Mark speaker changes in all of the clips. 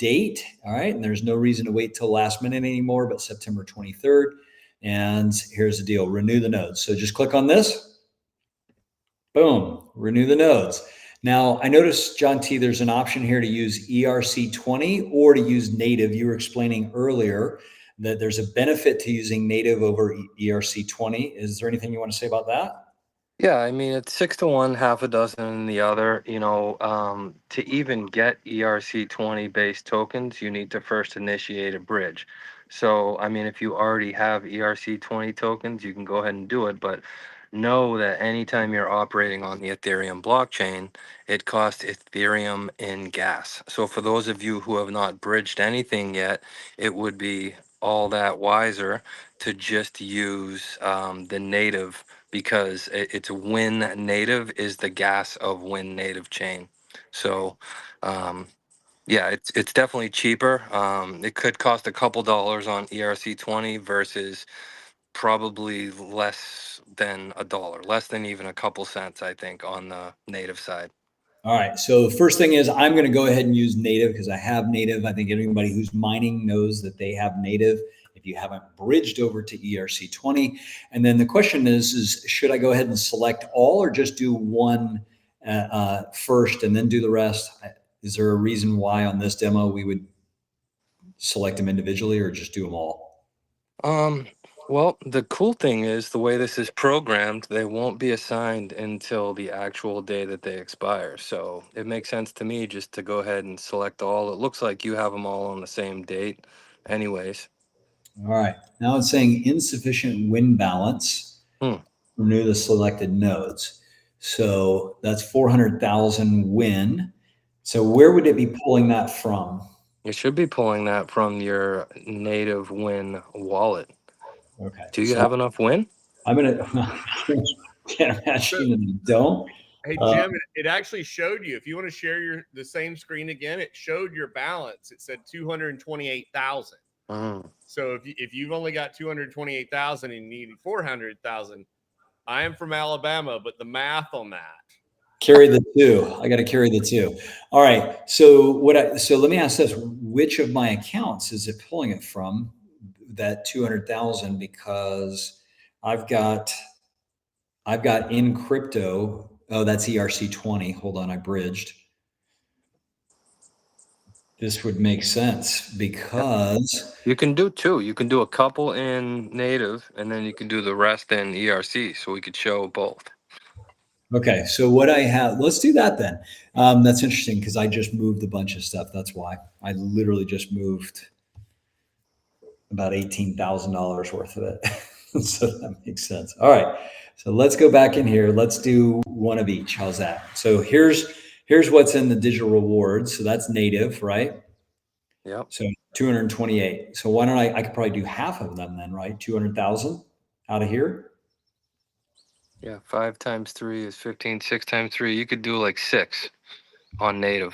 Speaker 1: date. All right. And there's no reason to wait till last minute anymore, but September 23rd. And here's the deal, renew the nodes. So just click on this. Boom, renew the nodes. Now, I noticed, John T., there's an option here to use ERC20 or to use native. You were explaining earlier that there's a benefit to using native over ERC20. Is there anything you want to say about that?
Speaker 2: Yeah, I mean, it's 6 to 1, half a dozen in the other. To even get ERC20 based tokens, you need to first initiate a bridge. So, I mean, if you already have ERC20 tokens, you can go ahead and do it. But know that anytime you're operating on the Ethereum blockchain, it costs Ethereum in gas. So, for those of you who have not bridged anything yet, it would be all that wiser to just use the native, because it's Win Native is the gas of Win Native chain. So, yeah, it's definitely cheaper. It could cost a couple dollars on ERC20 versus probably less than a dollar, less than even a couple cents, I think, on the native side.
Speaker 1: All right. So the first thing is I'm going to go ahead and use native because I have native. I think anybody who's mining knows that they have native if you haven't bridged over to ERC20. And then the question is should I go ahead and select all or just do one first and then do the rest? Is there a reason why on this demo we would select them individually or just do them all?
Speaker 2: Well, the cool thing is the way this is programmed, they won't be assigned until the actual day that they expire. So it makes sense to me just to go ahead and select all. It looks like you have them all on the same date anyways.
Speaker 1: All right. Now it's saying insufficient win balance. Renew the selected nodes. So that's 400,000 win. So where would it be pulling that from?
Speaker 2: You should be pulling that from your native Win wallet.
Speaker 1: Okay.
Speaker 2: Do you have enough Win?
Speaker 1: I'm going to, can't imagine that I don't.
Speaker 3: Hey, Jim, it actually showed you. If you want to share the same screen again, it showed your balance. It said 228,000. So if you've only got 228,000 and you need 400,000, I am from Alabama, but the math on that.
Speaker 1: Carry the two. I got to carry the two. All right. So let me ask this: which of my accounts is it pulling it from? That 200,000, because I've got in crypto. Oh, that's ERC20. Hold on, I bridged. This would make sense because
Speaker 2: you can do two. You can do a couple in native, and then you can do the rest in ERC. So we could show both.
Speaker 1: Okay, so what I have, let's do that then. That's interesting because I just moved a bunch of stuff. That's why I literally just moved about $18,000 worth of it. So that makes sense. All right, so let's go back in here. Let's do one of each. How's that? So here's what's in the digital rewards. So that's native, right?
Speaker 2: Yeah.
Speaker 1: So 228. So why don't I could probably do half of them then, right? 200,000 out of here.
Speaker 2: Yeah, 5 times 3 is 15. 6 times 3, you could do like 6 on native.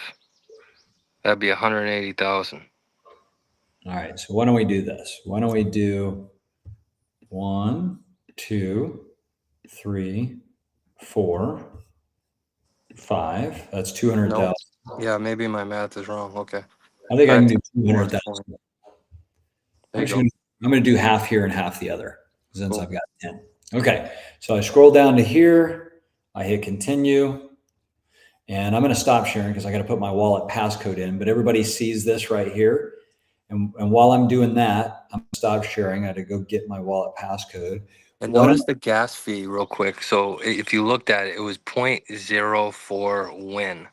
Speaker 2: That'd be 180,000.
Speaker 1: All right, so why don't we do this? Why don't we do 1, 2, 3, 4, 5. That's 200,000.
Speaker 2: Nope. Yeah, maybe my math is wrong. Okay.
Speaker 1: I think I can do 200,000. Actually, I'm going to do half here and half the other since I've got 10. Okay, so I scroll down to here. I hit continue. And I'm going to stop sharing because I got to put my wallet passcode in. But everybody sees this right here. And while I'm doing that, I'm going to stop sharing. I had to go get my wallet passcode.
Speaker 2: And notice the gas fee real quick. So if you looked at it, it was 0.04 win.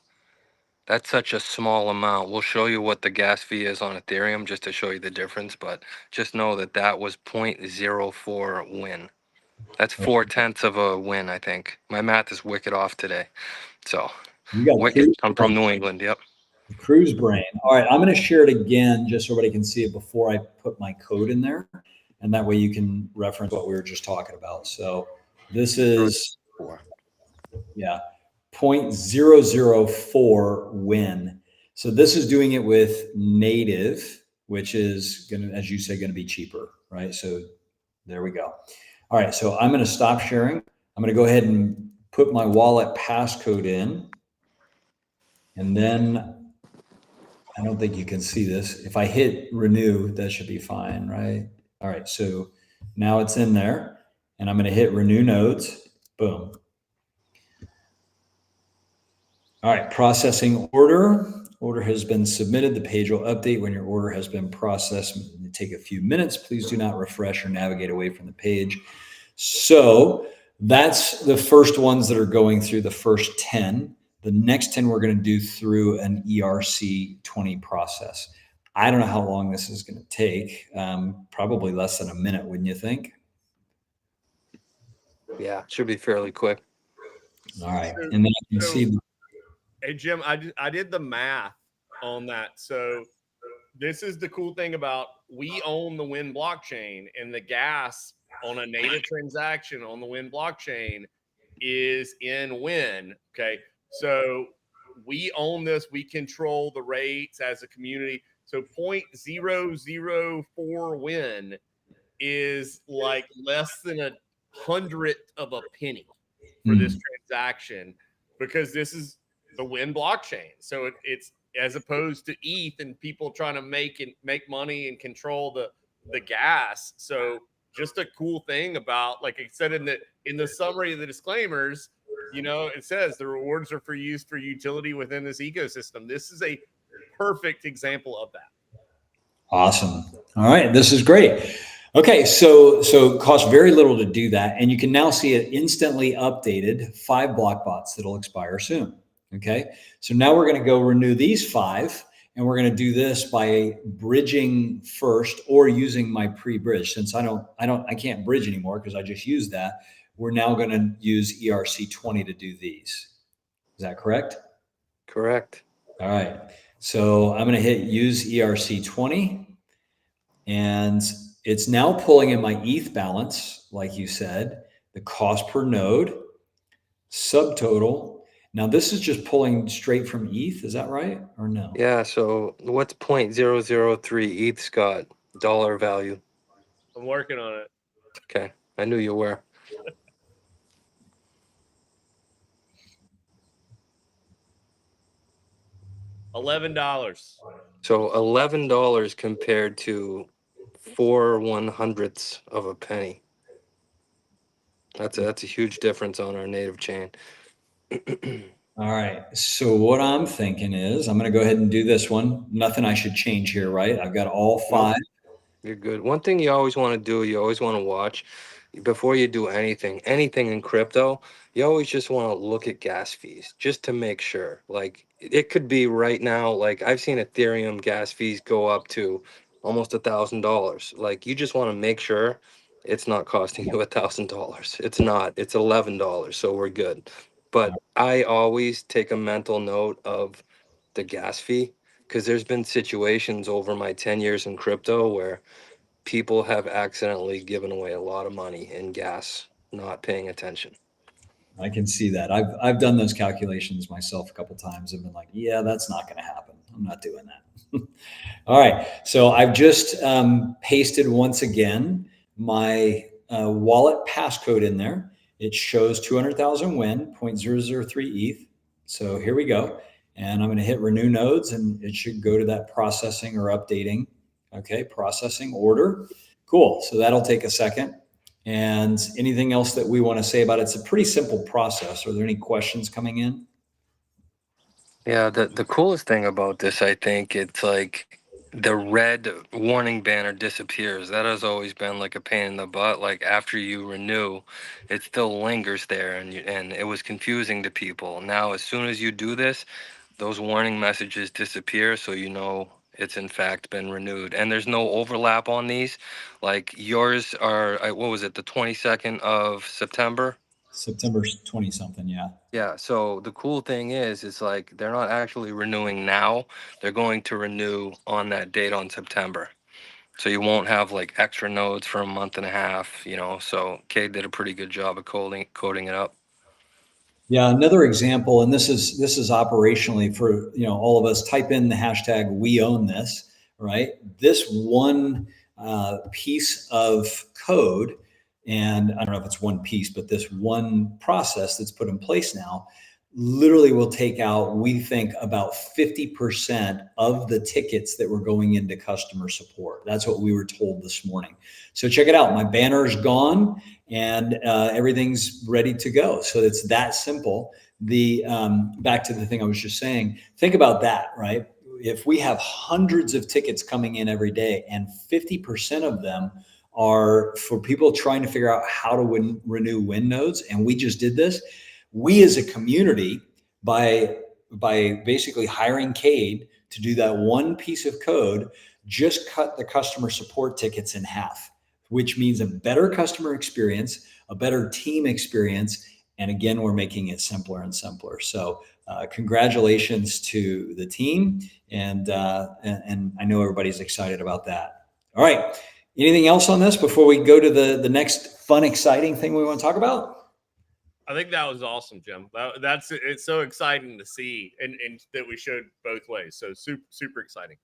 Speaker 2: That's such a small amount. We'll show you what the gas fee is on Ethereum just to show you the difference. But just know that that was 0.04 win. That's 4/10 of a win, I think. My math is wicked off today. So, wicked. I'm from New England. Yep.
Speaker 1: Cruise brain. All right, I'm going to share it again just so everybody can see it before I put my code in there. And that way you can reference what we were just talking about. So this is, yeah, 0.004 win. So this is doing it with native, which is going to, as you say, going to be cheaper, right? So there we go. All right, so I'm going to stop sharing. I'm going to go ahead and put my wallet passcode in. And then I don't think you can see this. If I hit renew, that should be fine, right? All right, so now it's in there, and I'm going to hit renew nodes. Boom. All right, processing order. Order has been submitted. The page will update when your order has been processed. It'll take a few minutes. Please do not refresh or navigate away from the page. So that's the first ones that are going through, the first 10. The next 10 we're going to do through an ERC20 process. I don't know how long this is going to take. Probably less than a minute, wouldn't you think?
Speaker 2: Yeah, it should be fairly quick.
Speaker 1: All right. And then you can see.
Speaker 3: Hey, Jim, I did the math on that. So this is the cool thing about, we own the WIN blockchain, and the gas on a native transaction on the WIN blockchain is in WIN. Okay. So we own this. We control the rates as a community. So 0.004 WIN is like less than a hundredth of a penny for this transaction, because this is the WIN blockchain. So it's as opposed to ETH and people trying to make money and control the gas. So just a cool thing about, like I said in the summary of the disclaimers, you know, it says the rewards are for use for utility within this ecosystem. This is a perfect example of that.
Speaker 1: Awesome. All right, this is great. Okay, so it costs very little to do that, and you can now see it instantly updated 5 block bots that'll expire soon. Okay, so now we're going to go renew these 5, and we're going to do this by bridging first or using my pre-bridge. Since I can't bridge anymore because I just used that. We're now going to use ERC20 to do these. Is that correct?
Speaker 2: Correct.
Speaker 1: All right. So I'm going to hit use ERC20, and it's now pulling in my ETH balance, like you said, the cost per node, subtotal. Now this is just pulling straight from ETH. Is that right or no?
Speaker 2: Yeah. So what's 0.003 ETH, Scott? Dollar value.
Speaker 3: I'm working on it.
Speaker 2: Okay. I knew you were.
Speaker 3: $11.
Speaker 2: So $11 compared to 4/100ths of a penny. That's a huge difference on our native chain.
Speaker 1: All right. So what I'm thinking is I'm going to go ahead and do this one. Nothing I should change here, right? I've got all 5.
Speaker 2: You're good. One thing you always want to do, you always want to watch before you do anything in crypto, you always just want to look at gas fees just to make sure. Like it could be right now, like I've seen Ethereum gas fees go up to almost $1,000. Like you just want to make sure it's not costing you $1,000. It's not. It's $11. So we're good. But I always take a mental note of the gas fee, because there's been situations over my 10 years in crypto where people have accidentally given away a lot of money in gas, not paying attention.
Speaker 1: I can see that. I've done those calculations myself a couple of times and been like, yeah, that's not going to happen. I'm not doing that. All right. So I've just pasted once again my wallet passcode in there. It shows 200,000 WIN, 0.003 ETH. So here we go. And I'm going to hit renew nodes, and it should go to that processing or updating. Okay, processing order. Cool. So that'll take a second. And anything else that we want to say about it? It's a pretty simple process. Are there any questions coming in?
Speaker 2: Yeah, the coolest thing about this, I think, it's like the red warning banner disappears. That has always been like a pain in the butt. Like after you renew, it still lingers there, and it was confusing to people. Now, as soon as you do this, those warning messages disappear, so you know it's in fact been renewed. And there's no overlap on these. Like yours are, what was it, the 22nd of September?
Speaker 1: September 20 something, yeah.
Speaker 2: Yeah, so the cool thing is, it's like they're not actually renewing now. They're going to renew on that date on September. So you won't have like extra nodes for a month and a half, you know. So Cade did a pretty good job of coding it up.
Speaker 1: Yeah, another example, and this is operationally for all of us. Type in the hashtag we own this, right? This one piece of code, and I don't know if it's one piece, but this one process that's put in place now literally will take out, we think, about 50% of the tickets that were going into customer support. That's what we were told this morning. So check it out. My banner is gone and everything's ready to go. So it's that simple. Back to the thing I was just saying, think about that, right? If we have hundreds of tickets coming in every day and 50% of them are for people trying to figure out how to renew WIN nodes, and we just did this, we as a community, by basically hiring Cade to do that one piece of code, just cut the customer support tickets in half, which means a better customer experience, a better team experience. And again, we're making it simpler and simpler. So congratulations to the team. And I know everybody's excited about that. All right. Anything else on this before we go to the next fun, exciting thing we want to talk about?
Speaker 3: I think that was awesome, Jim. It's so exciting to see, and that we showed both ways. So super exciting.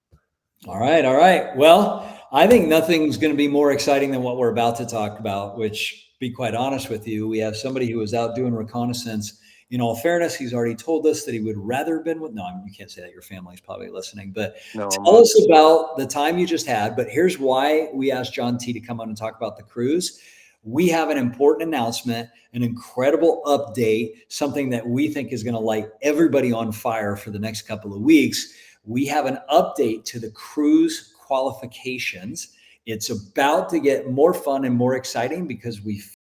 Speaker 1: All right. Well, I think nothing's going to be more exciting than what we're about to talk about, which, be quite honest with you, we have somebody who was out doing reconnaissance. In all fairness, he's already told us that he would rather have been with, no, you can't say that. Your family's probably listening, but
Speaker 2: No,
Speaker 1: tell us about the time you just had. But here's why we asked John T to come on and talk about the cruise. We have an important announcement, an incredible update, something that we think is going to light everybody on fire for the next couple of weeks. We have an update to the cruise qualifications. It's about to get more fun and more exciting because we